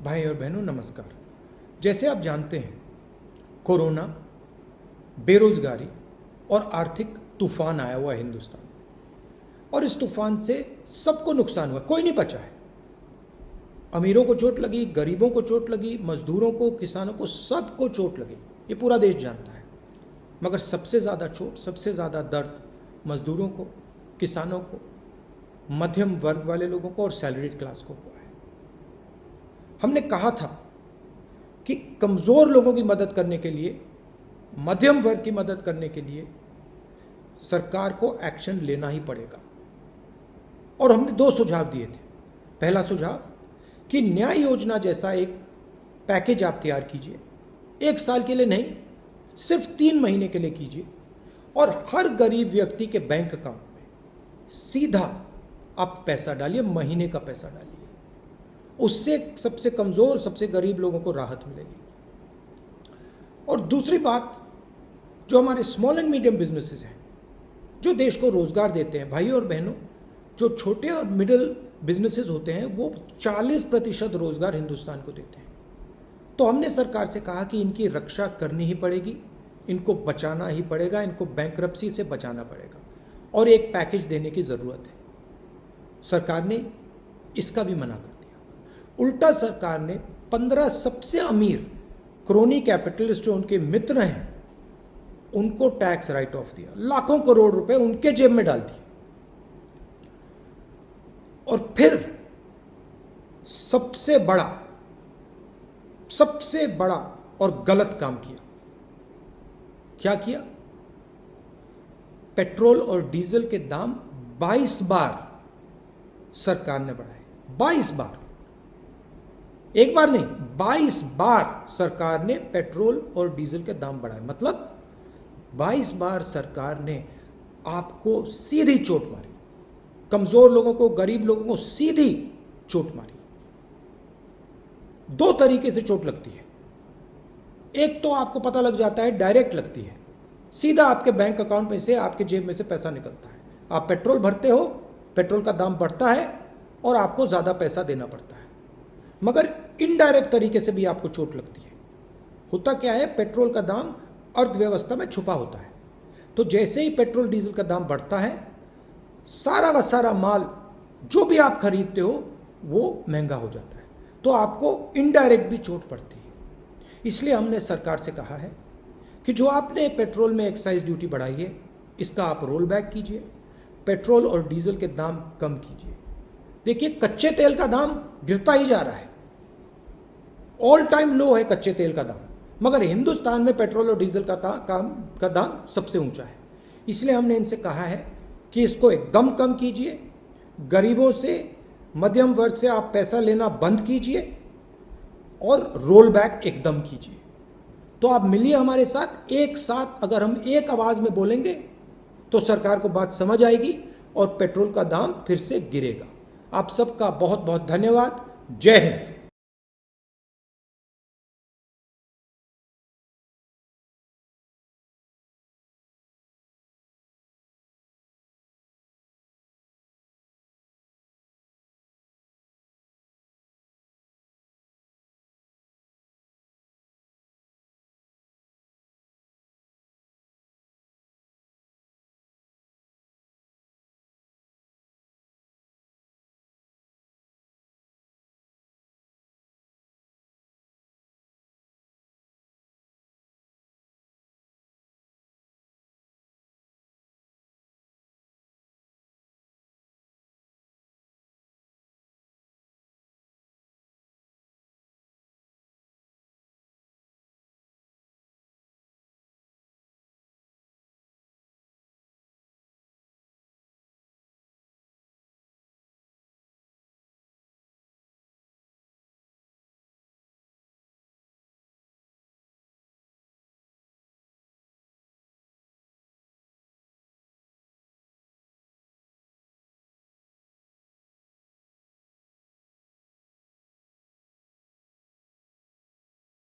भाई और बहनों नमस्कार। जैसे आप जानते हैं, कोरोना, बेरोजगारी और आर्थिक तूफान आया हुआ है हिंदुस्तान, और इस तूफान से सबको नुकसान हुआ, कोई नहीं बचा है। अमीरों को चोट लगी, गरीबों को चोट लगी, मजदूरों को, किसानों को, सबको चोट लगी, ये पूरा देश जानता है। मगर सबसे ज्यादा चोट, सबसे ज्यादा दर्द मजदूरों को, किसानों को, मध्यम वर्ग वाले लोगों को और सैलरीड क्लास को हुआ है। हमने कहा था कि कमजोर लोगों की मदद करने के लिए, मध्यम वर्ग की मदद करने के लिए सरकार को एक्शन लेना ही पड़ेगा, और हमने दो सुझाव दिए थे। पहला सुझाव कि न्याय योजना जैसा एक पैकेज आप तैयार कीजिए, 1 साल के लिए नहीं, सिर्फ 3 महीने के लिए कीजिए, और हर गरीब व्यक्ति के बैंक अकाउंट में सीधा आप पैसा डालिए, महीने का पैसा डालिए। उससे सबसे कमजोर, सबसे गरीब लोगों को राहत मिलेगी। और दूसरी बात, जो हमारे स्मॉल एंड मीडियम बिजनेसेस हैं, जो देश को रोजगार देते हैं, भाइयों और बहनों, जो छोटे और मिडिल बिजनेसेस होते हैं, वो 40% रोजगार हिंदुस्तान को देते हैं। तो हमने सरकार से कहा कि इनकी रक्षा करनी ही पड़ेगी, इनको बचाना ही पड़ेगा, इनको बैंकरप्सी से बचाना पड़ेगा, और एक पैकेज देने की जरूरत है। सरकार ने इसका भी मना कर दिया। उल्टा सरकार ने 15 सबसे अमीर क्रोनी कैपिटलिस्ट जो उनके मित्र हैं, उनको टैक्स राइट ऑफ दिया, लाखों करोड़ रुपए उनके जेब में डाल दिए। और फिर सबसे बड़ा और गलत काम किया। क्या किया? पेट्रोल और डीजल के दाम 22 बार सरकार ने बढ़ाए। 22 बार, एक बार नहीं, 22 बार सरकार ने पेट्रोल और डीजल के दाम बढ़ाए। मतलब 22 बार सरकार ने आपको सीधी चोट मारी, कमजोर लोगों को, गरीब लोगों को सीधी चोट मारी। 2 तरीके से चोट लगती है। एक तो आपको पता लग जाता है, डायरेक्ट लगती है, सीधा आपके बैंक अकाउंट में से, आपके जेब में से पैसा निकलता है। आप पेट्रोल भरते हो, पेट्रोल का दाम बढ़ता है और आपको ज्यादा पैसा देना पड़ता है। मगर इनडायरेक्ट तरीके से भी आपको चोट लगती है। होता क्या है, पेट्रोल का दाम अर्थव्यवस्था में छुपा होता है। तो जैसे ही पेट्रोल डीजल का दाम बढ़ता है, सारा का सारा माल जो भी आप खरीदते हो वो महंगा हो जाता है। तो आपको इनडायरेक्ट भी चोट पड़ती है। इसलिए हमने सरकार से कहा है कि जो आपने पेट्रोल में एक्साइज ड्यूटी बढ़ाई है, इसका आप रोल बैक कीजिए, पेट्रोल और डीजल के दाम कम कीजिए। देखिए, कच्चे तेल का दाम गिरता ही जा रहा है, ऑल टाइम लो है कच्चे तेल का दाम, मगर हिंदुस्तान में पेट्रोल और डीजल का दाम सबसे ऊंचा है। इसलिए हमने इनसे कहा है कि इसको एकदम कम कीजिए, गरीबों से, मध्यम वर्ग से आप पैसा लेना बंद कीजिए, और रोल बैक एकदम कीजिए। तो आप मिलिए हमारे साथ, एक साथ अगर हम एक आवाज में बोलेंगे तो सरकार को बात समझ आएगी और पेट्रोल का दाम फिर से गिरेगा। आप सबका बहुत बहुत धन्यवाद। जय हिंद।